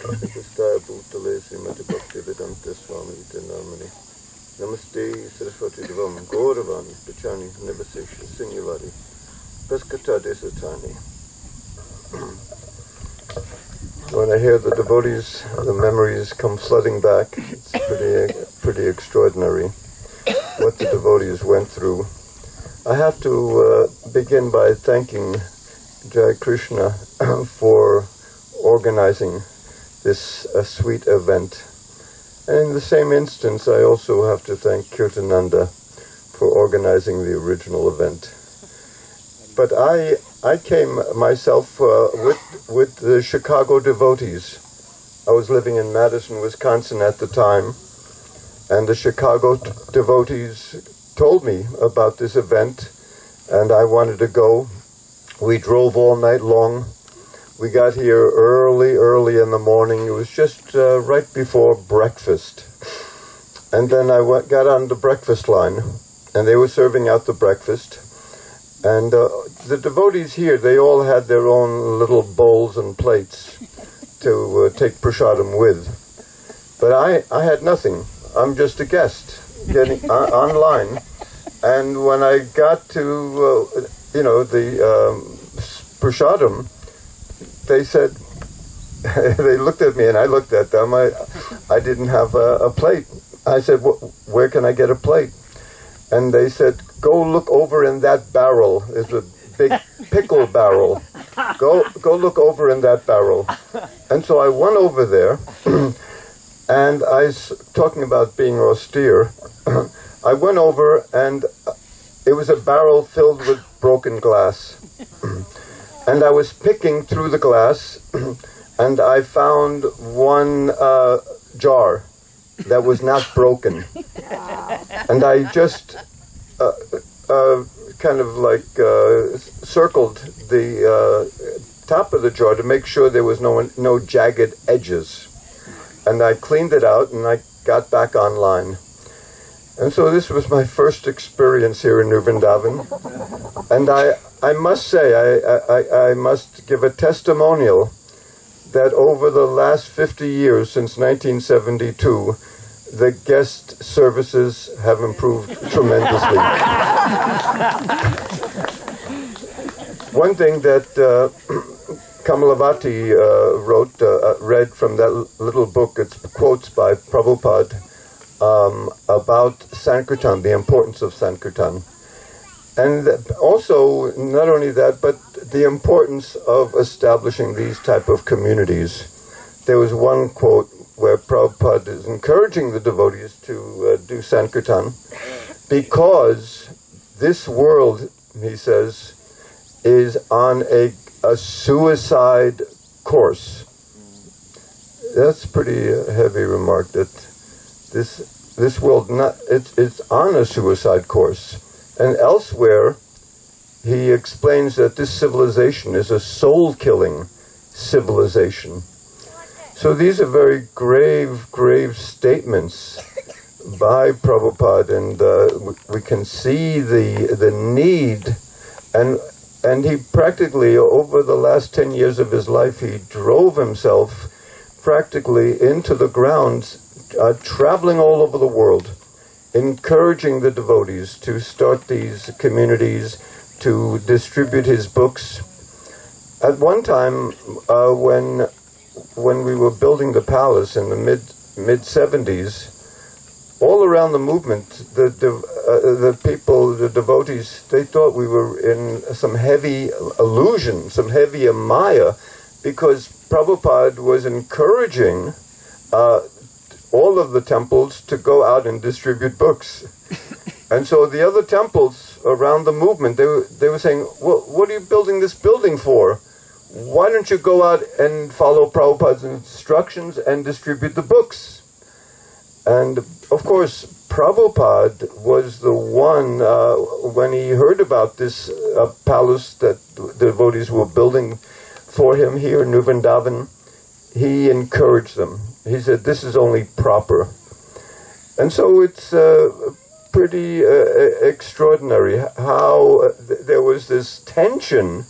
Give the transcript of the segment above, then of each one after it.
Kristaya Bhutale Srimati Bhaktivedanta Swami Iti Namani Namaste Saraswati Devam Gauravan Pachani Nivasesha Sinyavadi Paskata Desatani. When I hear the devotees, the memories come flooding back. It's pretty extraordinary what the devotees went through. I have to begin by thanking Jai Krishna for organizing this sweet event. And in the same instance, I also have to thank Kirtananda for organizing the original event. But I came myself with the Chicago devotees. I was living in Madison, Wisconsin at the time, and the Chicago devotees told me about this event, and I wanted to go. We drove all night long. We got here early in the morning. It was just right before breakfast. And then I got on the breakfast line, and they were serving out the breakfast. And the devotees here, they all had their own little bowls and plates to take prasadam with. But I had nothing. I'm just a guest getting online. And when I got to, the prasadam, they said, they looked at me and I looked at them. I didn't have a plate. I said, where can I get a plate? And they said, go look over in that barrel. There's a big pickle barrel. Go look over in that barrel. And so I went over there, and talking about being austere, I went over, and it was a barrel filled with broken glass. And I was picking through the glass, and I found one jar that was not broken. And I just kind of like circled the top of the jar to make sure there was no jagged edges. And I cleaned it out, and I got back online. And so this was my first experience here in New Vrindavan. And I must say, I must give a testimonial that over the last 50 years, since 1972, the guest services have improved tremendously. One thing that Kamalavati read from that little book, it's quotes by Prabhupada about Sankirtan, the importance of Sankirtan. And also, not only that, but the importance of establishing these type of communities. There was one quote where Prabhupada is encouraging the devotees to do Sankirtan because this world, he says, is on a suicide course. That's a pretty heavy remark, that this world, it's on a suicide course. And elsewhere, he explains that this civilization is a soul-killing civilization. So these are very grave statements by Prabhupada, and we can see the need. And he practically, over the last 10 years of his life, he drove himself practically into the ground, traveling all over the world, encouraging the devotees to start these communities, to distribute his books. At one time, when we were building the palace in the mid-70s, all around the movement, the people, the devotees, they thought we were in some heavy illusion, some heavy maya, because Prabhupada was encouraging all of the temples to go out and distribute books. And so the other temples around the movement, they were saying, well, what are you building this building for? Why don't you go out and follow Prabhupada's instructions and distribute the books? And of course, Prabhupada was the one, when he heard about this palace that the devotees were building for him here in New Vrindavan, he encouraged them. He said, this is only proper. And so it's pretty extraordinary how there was this tension,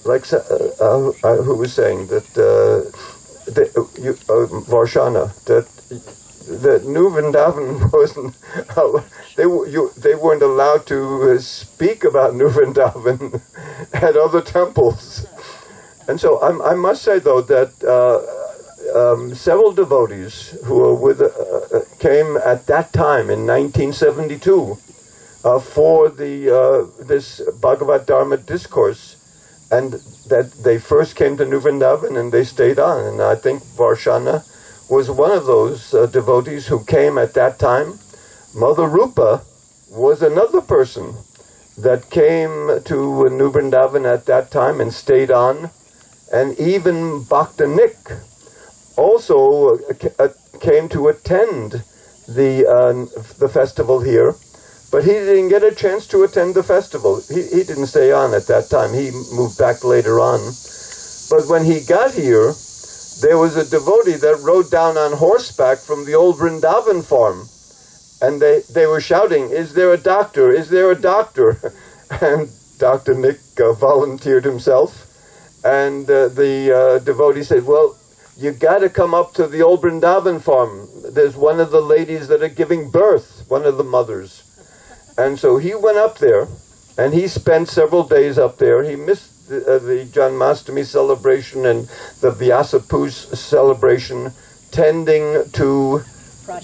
like who was saying that Varshana, that New Vrindavan wasn't, they weren't allowed to speak about New Vrindavan at other temples. And so I must say, though, that several devotees who were with, came at that time in 1972 for this Bhāgavata-dharma discourse, and that they first came to New Vrindavan and they stayed on. And I think Varshana was one of those devotees who came at that time. Mother Rupa was another person that came to New Vrindavan at that time and stayed on. And even Bhakta Nick also came to attend the festival here, but he didn't get a chance to attend the festival. He didn't stay on at that time. He moved back later on. But when he got here, there was a devotee that rode down on horseback from the old Vrindavan farm, and they were shouting, "Is there a doctor? Is there a doctor?" And Dr. Nick volunteered himself, and the devotee said, "Well, you got to come up to the old Vrindavan farm. There's one of the ladies that are giving birth, one of the mothers." And so he went up there, and he spent several days up there. He missed the Janmashtami celebration and the Vyasa Puja celebration, tending to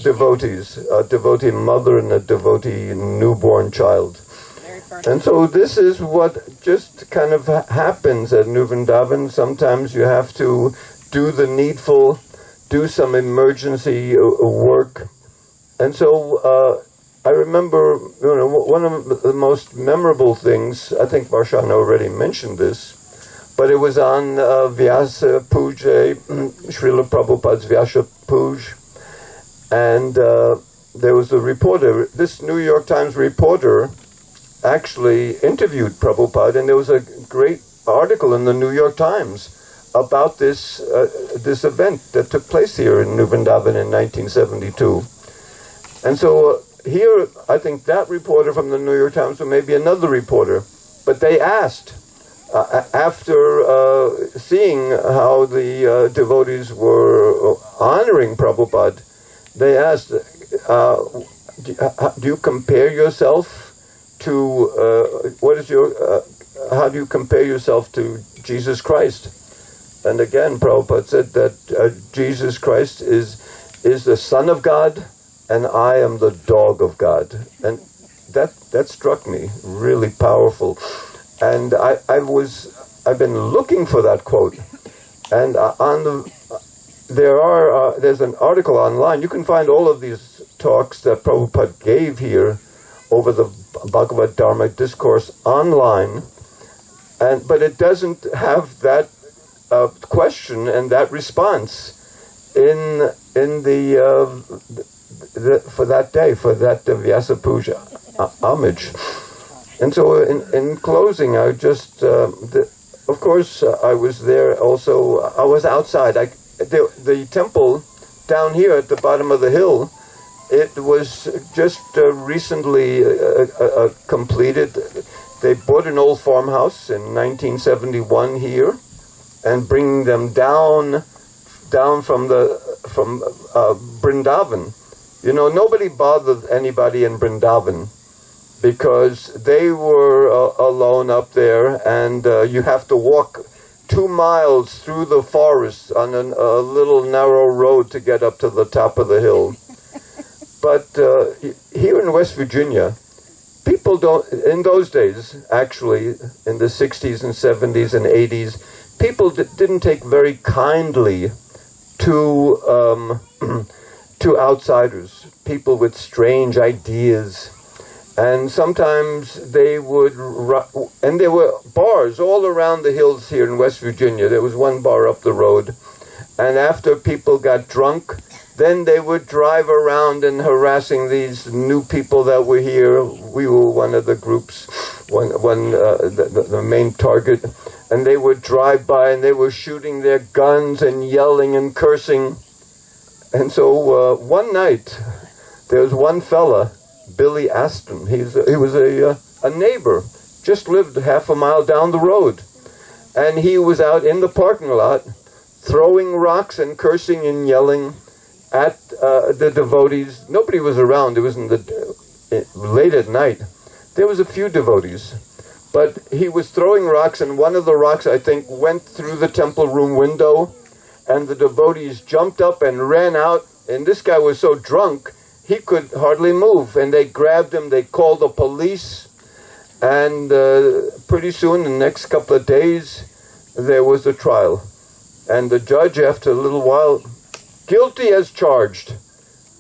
devotees, a devotee mother and a devotee newborn child. And so this is what just kind of happens at New Vrindavan. Sometimes you have to do the needful, do some emergency work. And so I remember, one of the most memorable things, I think Varshana already mentioned this, but it was on Vyasa Puja, Srila Prabhupada's Vyasa Puja, and there was a reporter, this New York Times reporter actually interviewed Prabhupada, and there was a great article in the New York Times about this event that took place here in New Vrindavan in 1972. And so here, I think that reporter from the New York Times, or maybe another reporter, but they asked, after seeing how the devotees were honoring Prabhupada, they asked, do you compare yourself to, how do you compare yourself to Jesus Christ? And again, Prabhupada said that Jesus Christ is the Son of God, and I am the dog of God. And that struck me really powerful. And I've been looking for that quote. And there's an article online. You can find all of these talks that Prabhupada gave here over the Bhāgavata-dharma discourse online. But it doesn't have that question and that response in for that day, for that Vyasa Puja homage. And so in closing, I just, of course, I was there also, I was outside. The temple down here at the bottom of the hill, it was just recently completed. They bought an old farmhouse in 1971 here, and bringing them down from Vrindavan. Nobody bothered anybody in Vrindavan because they were alone up there, and you have to walk 2 miles through the forest on a little narrow road to get up to the top of the hill. But here in West Virginia, people don't, in those days, actually, in the 60s and 70s and 80s, people didn't take very kindly to outsiders, people with strange ideas. And sometimes they would, and there were bars all around the hills here in West Virginia. There was one bar up the road. And after people got drunk, then they would drive around and harassing these new people that were here. We were one of the groups, the main target. And they would drive by and they were shooting their guns and yelling and cursing. And so one night, there was one fella, Billy Aston. He was a neighbor, just lived half a mile down the road. And he was out in the parking lot throwing rocks and cursing and yelling at the devotees. Nobody was around. It was late at night. There was a few devotees. But he was throwing rocks, and one of the rocks, I think, went through the temple room window, and the devotees jumped up and ran out, and this guy was so drunk, he could hardly move, and they grabbed him, they called the police, and pretty soon, in the next couple of days, there was a trial. And the judge, after a little while, guilty as charged.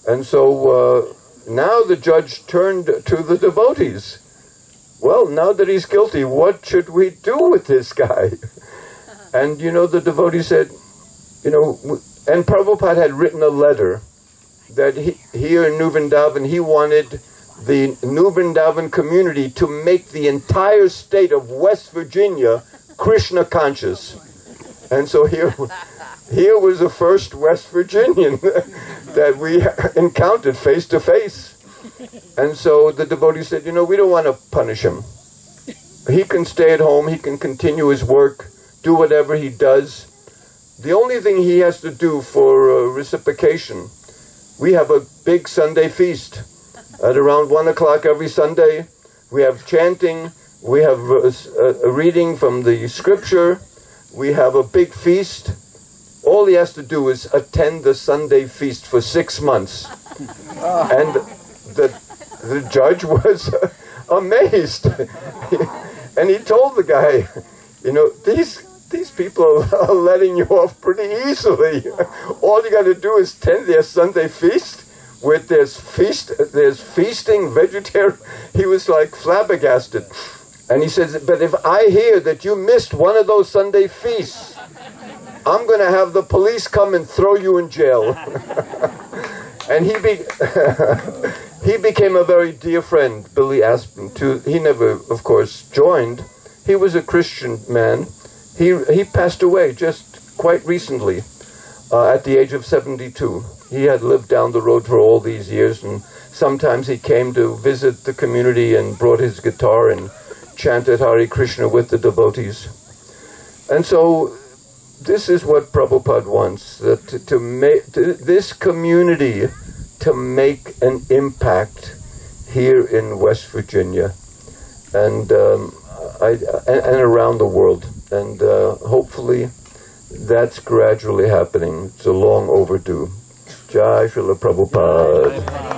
And so now the judge turned to the devotees. Well, now that he's guilty, what should we do with this guy? And, the devotee said, and Prabhupada had written a letter that here in New Vrindaban, he wanted the New Vrindaban community to make the entire state of West Virginia Krishna conscious. And so here was the first West Virginian that we encountered face to face. And so the devotee said, we don't want to punish him. He can stay at home, he can continue his work, do whatever he does. The only thing he has to do for reciprocation, we have a big Sunday feast at around 1 o'clock every Sunday. We have chanting, we have a reading from the scripture, we have a big feast. All he has to do is attend the Sunday feast for 6 months. And the judge was amazed. And he told the guy, these people are letting you off pretty easily. All you got to do is attend their Sunday feast, with there's feasting, vegetarian. He was like flabbergasted. And he says, but if I hear that you missed one of those Sunday feasts, I'm going to have the police come and throw you in jail. And he became a very dear friend. Billy asked him to. He never, of course, joined. He was a Christian man. He passed away just quite recently, at the age of 72. He had lived down the road for all these years, and sometimes he came to visit the community and brought his guitar and chanted Hare Krishna with the devotees. And so this is what Prabhupada wants, that to make this community to make an impact here in West Virginia and around the world. And hopefully that's gradually happening. It's a long overdue. Jai Srila Prabhupada.